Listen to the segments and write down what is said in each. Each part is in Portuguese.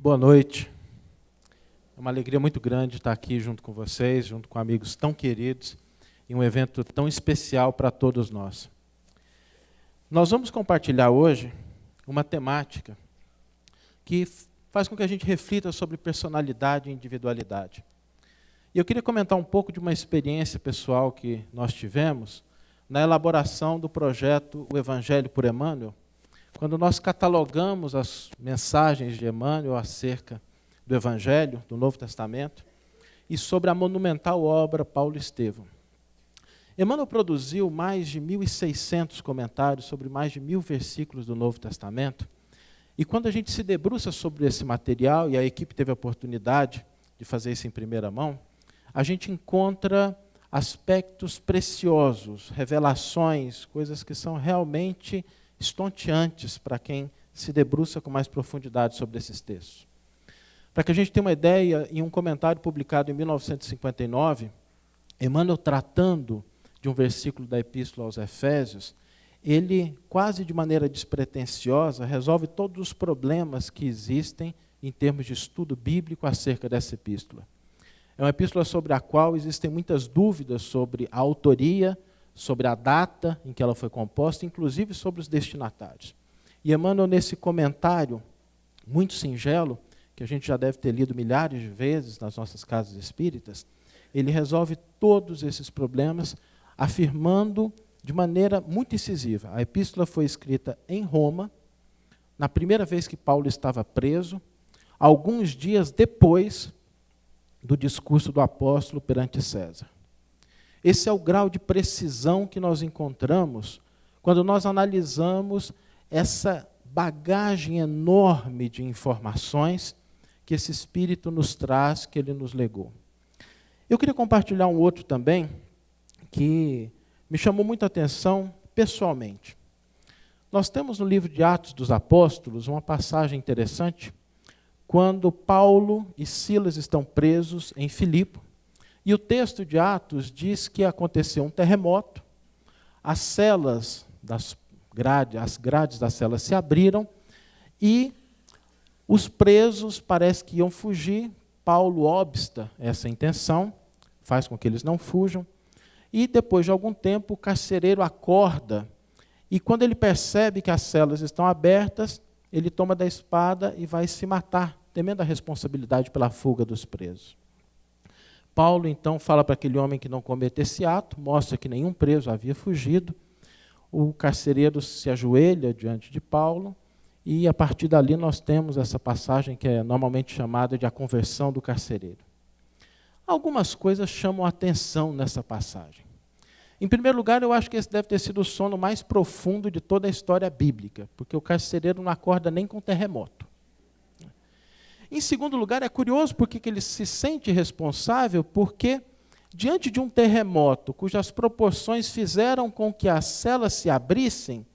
Boa noite. É uma alegria muito grande estar aqui junto com vocês, junto com amigos tão queridos, em um evento tão especial para todos nós. Nós vamos compartilhar hoje uma temática que faz com que a gente reflita sobre personalidade e individualidade. E eu queria comentar um pouco de uma experiência pessoal que nós tivemos na elaboração do projeto O Evangelho por Emmanuel, quando nós catalogamos as mensagens de Emmanuel acerca do Evangelho, do Novo Testamento, e sobre a monumental obra Paulo Estevão. Emmanuel produziu mais de 1.600 comentários sobre mais de 1.000 versículos do Novo Testamento, e quando a gente se debruça sobre esse material, e a equipe teve a oportunidade de fazer isso em primeira mão, a gente encontra aspectos preciosos, revelações, coisas que são realmente estonteantes para quem se debruça com mais profundidade sobre esses textos. Para que a gente tenha uma ideia, em um comentário publicado em 1959, Emmanuel, tratando de um versículo da Epístola aos Efésios, ele, quase de maneira despretensiosa, resolve todos os problemas que existem em termos de estudo bíblico acerca dessa epístola. É uma epístola sobre a qual existem muitas dúvidas sobre a autoria, sobre a data em que ela foi composta, inclusive sobre os destinatários. E Emmanuel, nesse comentário muito singelo, que a gente já deve ter lido milhares de vezes nas nossas casas espíritas, ele resolve todos esses problemas, afirmando de maneira muito incisiva. A epístola foi escrita em Roma, na primeira vez que Paulo estava preso, alguns dias depois do discurso do apóstolo perante César. Esse é o grau de precisão que nós encontramos quando nós analisamos essa bagagem enorme de informações que esse Espírito nos traz, que ele nos legou. Eu queria compartilhar um outro também, que me chamou muita atenção pessoalmente. Nós temos no livro de Atos dos Apóstolos uma passagem interessante, quando Paulo e Silas estão presos em Filipe, e o texto de Atos diz que aconteceu um terremoto, as grades das celas se abriram, e os presos parece que iam fugir. Paulo obsta essa intenção, faz com que eles não fujam, e depois de algum tempo o carcereiro acorda, e quando ele percebe que as celas estão abertas, ele toma da espada e vai se matar, temendo a responsabilidade pela fuga dos presos. Paulo, então, fala para aquele homem que não cometesse ato, mostra que nenhum preso havia fugido, o carcereiro se ajoelha diante de Paulo, e a partir dali nós temos essa passagem que é normalmente chamada de a conversão do carcereiro. Algumas coisas chamam a atenção nessa passagem. Em primeiro lugar, eu acho que esse deve ter sido o sono mais profundo de toda a história bíblica, porque o carcereiro não acorda nem com terremoto. Em segundo lugar, é curioso porque ele se sente responsável, porque diante de um terremoto cujas proporções fizeram com que as celas se abrissem,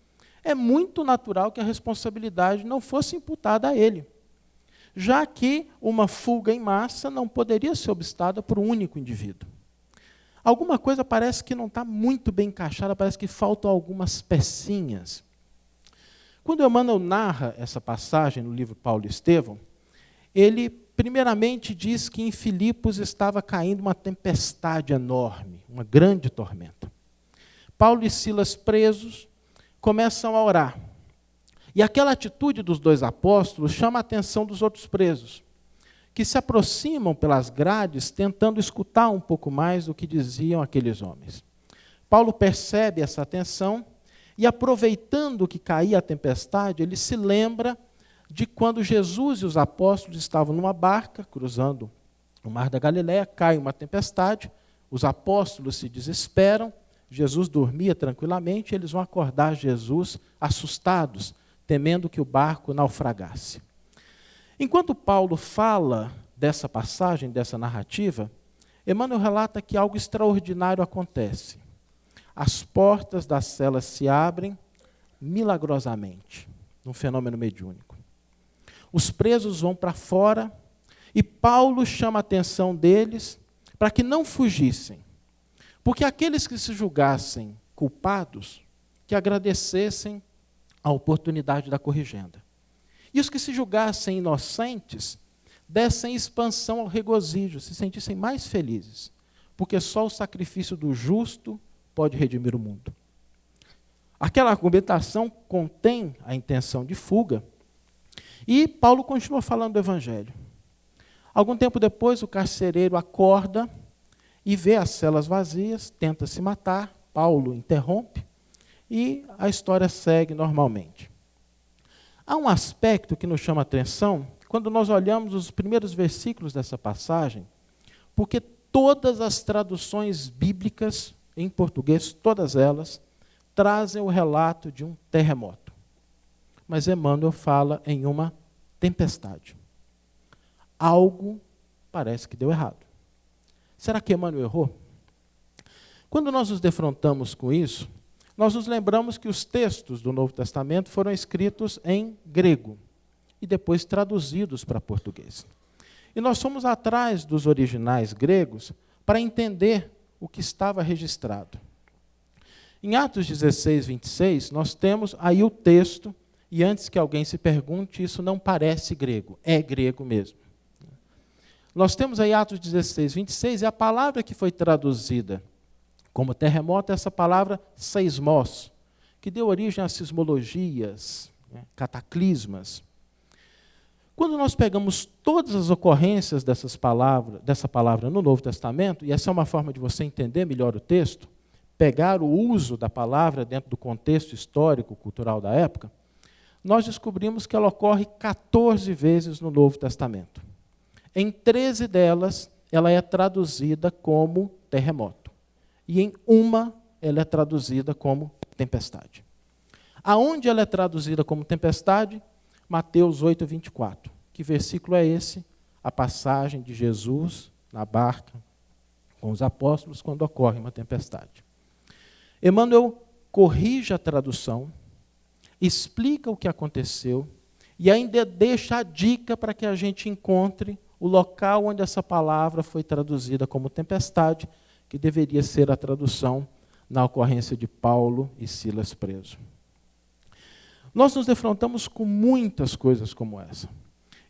é muito natural que a responsabilidade não fosse imputada a ele, já que uma fuga em massa não poderia ser obstada por um único indivíduo. Alguma coisa parece que não está muito bem encaixada, parece que faltam algumas pecinhas. Quando Emmanuel narra essa passagem no livro Paulo Estevão, ele primeiramente diz que em Filipos estava caindo uma tempestade enorme, uma grande tormenta. Paulo e Silas, presos, começam a orar. E aquela atitude dos dois apóstolos chama a atenção dos outros presos, que se aproximam pelas grades, tentando escutar um pouco mais do que diziam aqueles homens. Paulo percebe essa atenção e, aproveitando que caía a tempestade, ele se lembra de quando Jesus e os apóstolos estavam numa barca, cruzando o mar da Galileia, cai uma tempestade, os apóstolos se desesperam, Jesus dormia tranquilamente, eles vão acordar Jesus assustados, temendo que o barco naufragasse. Enquanto Paulo fala dessa passagem, dessa narrativa, Emmanuel relata que algo extraordinário acontece. As portas das celas se abrem milagrosamente, num fenômeno mediúnico. Os presos vão para fora e Paulo chama a atenção deles para que não fugissem. Porque aqueles que se julgassem culpados, que agradecessem a oportunidade da corrigenda. E os que se julgassem inocentes dessem expansão ao regozijo, se sentissem mais felizes, porque só o sacrifício do justo pode redimir o mundo. Aquela argumentação contém a intenção de fuga, e Paulo continua falando do Evangelho. Algum tempo depois, o carcereiro acorda e vê as celas vazias, tenta se matar, Paulo interrompe, e a história segue normalmente. Há um aspecto que nos chama a atenção quando nós olhamos os primeiros versículos dessa passagem, porque todas as traduções bíblicas, em português, todas elas, trazem o relato de um terremoto. Mas Emmanuel fala em uma tempestade. Algo parece que deu errado. Será que Emmanuel errou? Quando nós nos defrontamos com isso, nós nos lembramos que os textos do Novo Testamento foram escritos em grego e depois traduzidos para português. E nós fomos atrás dos originais gregos para entender o que estava registrado. Em Atos 16, 26, nós temos aí o texto, e antes que alguém se pergunte, isso não parece grego, é grego mesmo. Nós temos aí Atos 16, 26, e a palavra que foi traduzida como terremoto é essa palavra seismos, que deu origem a sismologias, cataclismas. Quando nós pegamos todas as ocorrências dessa palavra no Novo Testamento, e essa é uma forma de você entender melhor o texto, pegar o uso da palavra dentro do contexto histórico, cultural da época, nós descobrimos que ela ocorre 14 vezes no Novo Testamento. Em 13 delas, ela é traduzida como terremoto. E em uma, ela é traduzida como tempestade. Aonde ela é traduzida como tempestade? Mateus 8, 24. Que versículo é esse? A passagem de Jesus na barca com os apóstolos quando ocorre uma tempestade. Emmanuel corrige a tradução, explica o que aconteceu e ainda deixa a dica para que a gente encontre o local onde essa palavra foi traduzida como tempestade, que deveria ser a tradução na ocorrência de Paulo e Silas presos. Nós nos defrontamos com muitas coisas como essa.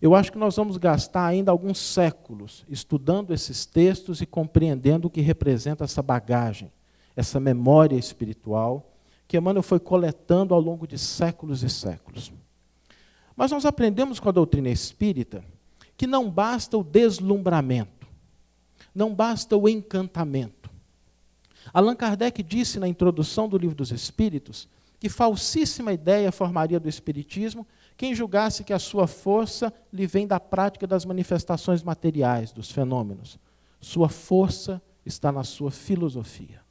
Eu acho que nós vamos gastar ainda alguns séculos estudando esses textos e compreendendo o que representa essa bagagem, essa memória espiritual que Emmanuel foi coletando ao longo de séculos e séculos. Mas nós aprendemos com a doutrina espírita que não basta o deslumbramento, não basta o encantamento. Allan Kardec disse na introdução do Livro dos Espíritos que falsíssima ideia formaria do Espiritismo quem julgasse que a sua força lhe vem da prática das manifestações materiais, dos fenômenos. Sua força está na sua filosofia.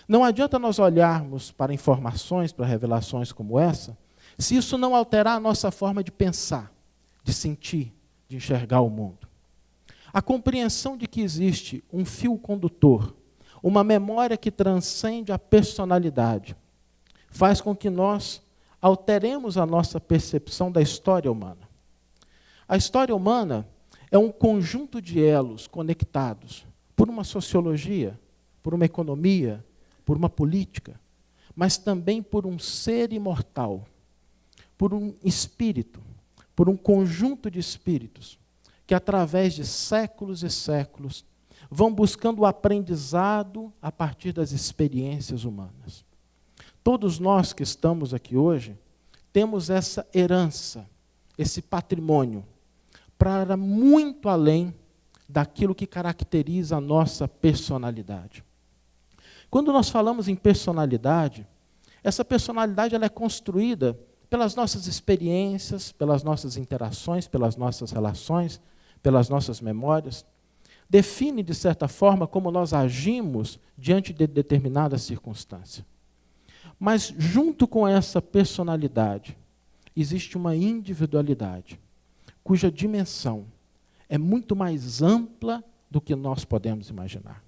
Não adianta nós olharmos para informações, para revelações como essa, se isso não alterar a nossa forma de pensar, de sentir, de enxergar o mundo. A compreensão de que existe um fio condutor, uma memória que transcende a personalidade, faz com que nós alteremos a nossa percepção da história humana. A história humana é um conjunto de elos conectados por uma sociologia, por uma economia, por uma política, mas também por um ser imortal, por um espírito, por um conjunto de espíritos que, através de séculos e séculos, vão buscando o aprendizado a partir das experiências humanas. Todos nós que estamos aqui hoje temos essa herança, esse patrimônio, para muito além daquilo que caracteriza a nossa personalidade. Quando nós falamos em personalidade, essa personalidade ela é construída pelas nossas experiências, pelas nossas interações, pelas nossas relações, pelas nossas memórias. Define, de certa forma, como nós agimos diante de determinada circunstância. Mas, junto com essa personalidade, existe uma individualidade, cuja dimensão é muito mais ampla do que nós podemos imaginar.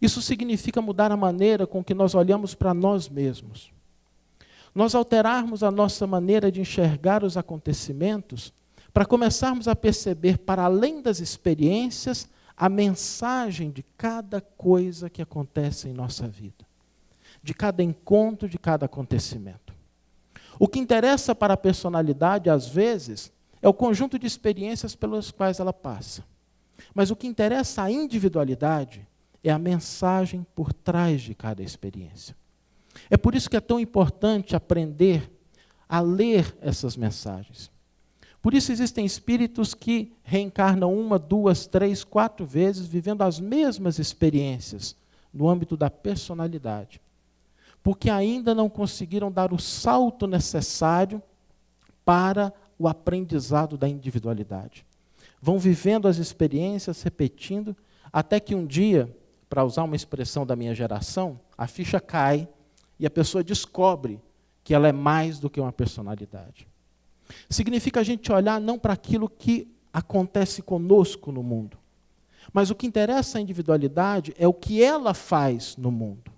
Isso significa mudar a maneira com que nós olhamos para nós mesmos. Nós alterarmos a nossa maneira de enxergar os acontecimentos para começarmos a perceber, para além das experiências, a mensagem de cada coisa que acontece em nossa vida, de cada encontro, de cada acontecimento. O que interessa para a personalidade, às vezes, é o conjunto de experiências pelas quais ela passa. Mas o que interessa à individualidade é a mensagem por trás de cada experiência. É por isso que é tão importante aprender a ler essas mensagens. Por isso existem espíritos que reencarnam 1, 2, 3, 4 vezes, vivendo as mesmas experiências no âmbito da personalidade, porque ainda não conseguiram dar o salto necessário para o aprendizado da individualidade. Vão vivendo as experiências, repetindo, até que um dia, para usar uma expressão da minha geração, a ficha cai e a pessoa descobre que ela é mais do que uma personalidade. Significa a gente olhar não para aquilo que acontece conosco no mundo, mas o que interessa à individualidade é o que ela faz no mundo.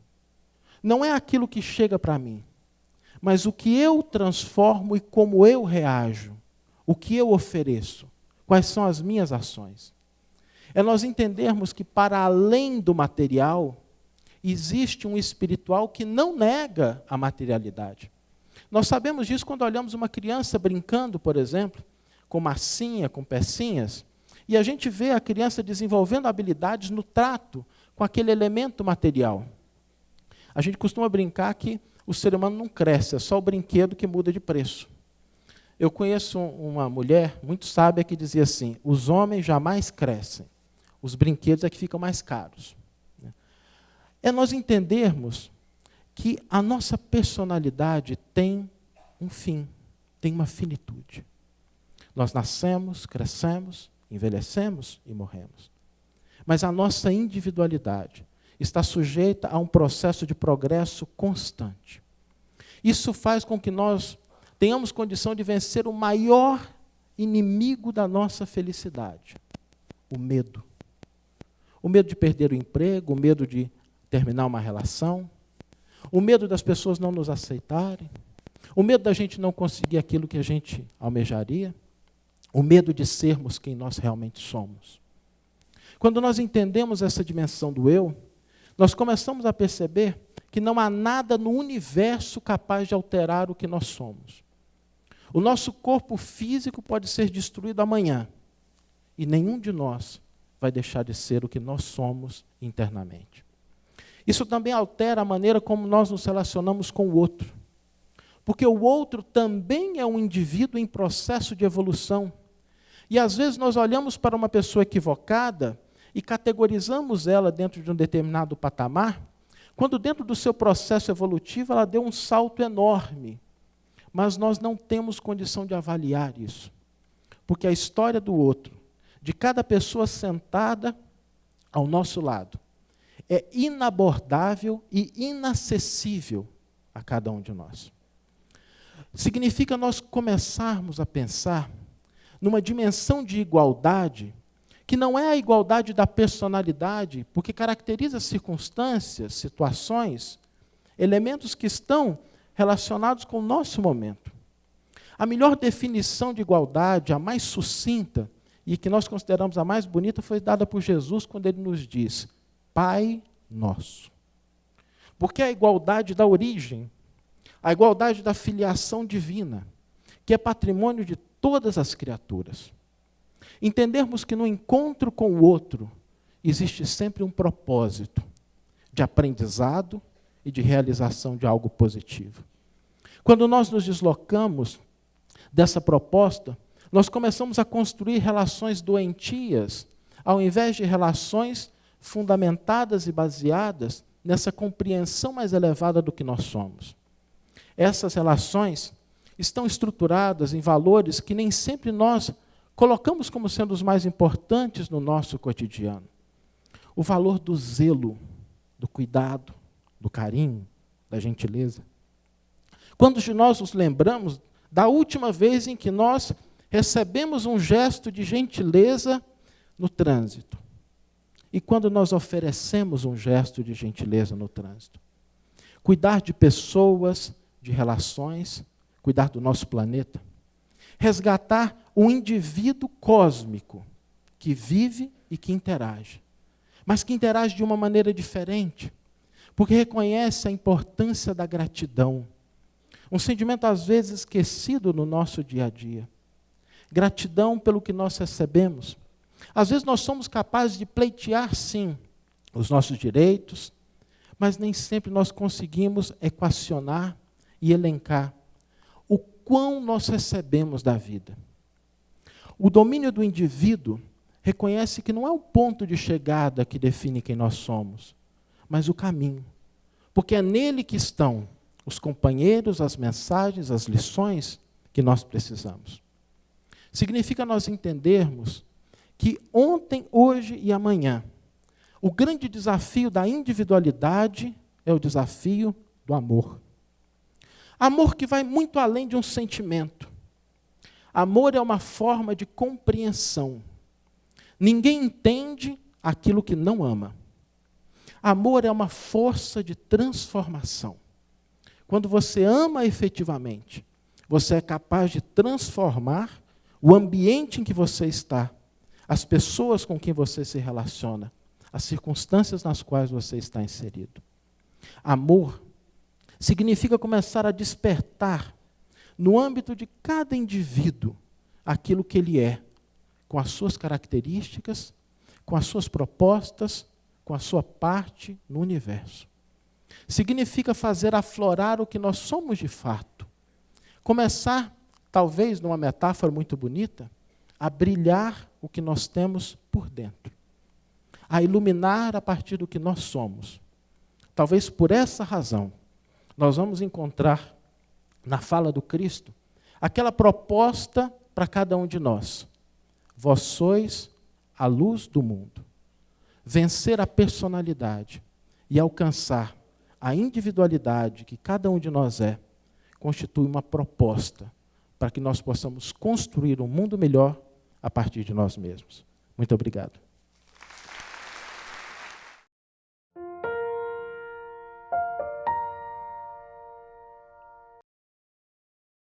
Não é aquilo que chega para mim, mas o que eu transformo e como eu reajo, o que eu ofereço, quais são as minhas ações. É nós entendermos que para além do material, existe um espiritual que não nega a materialidade. Nós sabemos disso quando olhamos uma criança brincando, por exemplo, com massinha, com pecinhas, e a gente vê a criança desenvolvendo habilidades no trato com aquele elemento material. A gente costuma brincar que o ser humano não cresce, é só o brinquedo que muda de preço. Eu conheço uma mulher muito sábia que dizia assim: os homens jamais crescem, os brinquedos é que ficam mais caros. É nós entendermos que a nossa personalidade tem um fim, tem uma finitude. Nós nascemos, crescemos, envelhecemos e morremos. Mas a nossa individualidade está sujeita a um processo de progresso constante. Isso faz com que nós tenhamos condição de vencer o maior inimigo da nossa felicidade, o medo. O medo de perder o emprego, o medo de terminar uma relação, o medo das pessoas não nos aceitarem, o medo da gente não conseguir aquilo que a gente almejaria, o medo de sermos quem nós realmente somos. Quando nós entendemos essa dimensão do eu, nós começamos a perceber que não há nada no universo capaz de alterar o que nós somos. O nosso corpo físico pode ser destruído amanhã, e nenhum de nós vai deixar de ser o que nós somos internamente. Isso também altera a maneira como nós nos relacionamos com o outro. Porque o outro também é um indivíduo em processo de evolução. E às vezes nós olhamos para uma pessoa equivocada e categorizamos ela dentro de um determinado patamar, quando dentro do seu processo evolutivo ela deu um salto enorme. Mas nós não temos condição de avaliar isso. Porque a história do outro, de cada pessoa sentada ao nosso lado, é inabordável e inacessível a cada um de nós. Significa nós começarmos a pensar numa dimensão de igualdade que não é a igualdade da personalidade, porque caracteriza circunstâncias, situações, elementos que estão relacionados com o nosso momento. A melhor definição de igualdade, a mais sucinta, e que nós consideramos a mais bonita, foi dada por Jesus quando ele nos diz: Pai nosso. Porque é a igualdade da origem, a igualdade da filiação divina, que é patrimônio de todas as criaturas. Entendermos que no encontro com o outro existe sempre um propósito de aprendizado e de realização de algo positivo. Quando nós nos deslocamos dessa proposta, nós começamos a construir relações doentias, ao invés de relações fundamentadas e baseadas nessa compreensão mais elevada do que nós somos. Essas relações estão estruturadas em valores que nem sempre nós colocamos como sendo os mais importantes no nosso cotidiano. O valor do zelo, do cuidado, do carinho, da gentileza. Quando de nós nos lembramos da última vez em que nós recebemos um gesto de gentileza no trânsito? E quando nós oferecemos um gesto de gentileza no trânsito? Cuidar de pessoas, de relações, cuidar do nosso planeta. Resgatar um indivíduo cósmico que vive e que interage. Mas que interage de uma maneira diferente, porque reconhece a importância da gratidão. Um sentimento, às vezes, esquecido no nosso dia a dia. Gratidão pelo que nós recebemos. Às vezes nós somos capazes de pleitear, sim, os nossos direitos, mas nem sempre nós conseguimos equacionar e elencar o quão nós recebemos da vida. O domínio do indivíduo reconhece que não é o ponto de chegada que define quem nós somos, mas o caminho. Porque é nele que estão os companheiros, as mensagens, as lições que nós precisamos. Significa nós entendermos que ontem, hoje e amanhã, o grande desafio da individualidade é o desafio do amor. Amor que vai muito além de um sentimento. Amor é uma forma de compreensão. Ninguém entende aquilo que não ama. Amor é uma força de transformação. Quando você ama efetivamente, você é capaz de transformar o ambiente em que você está, as pessoas com quem você se relaciona, as circunstâncias nas quais você está inserido. Amor significa começar a despertar, no âmbito de cada indivíduo, aquilo que ele é, com as suas características, com as suas propostas, com a sua parte no universo. Significa fazer aflorar o que nós somos de fato. Começar, talvez numa metáfora muito bonita, a brilhar o que nós temos por dentro. A iluminar a partir do que nós somos. Talvez por essa razão, nós vamos encontrar na fala do Cristo aquela proposta para cada um de nós. Vós sois a luz do mundo. Vencer a personalidade e alcançar a individualidade que cada um de nós é, constitui uma proposta para que nós possamos construir um mundo melhor a partir de nós mesmos. Muito obrigado.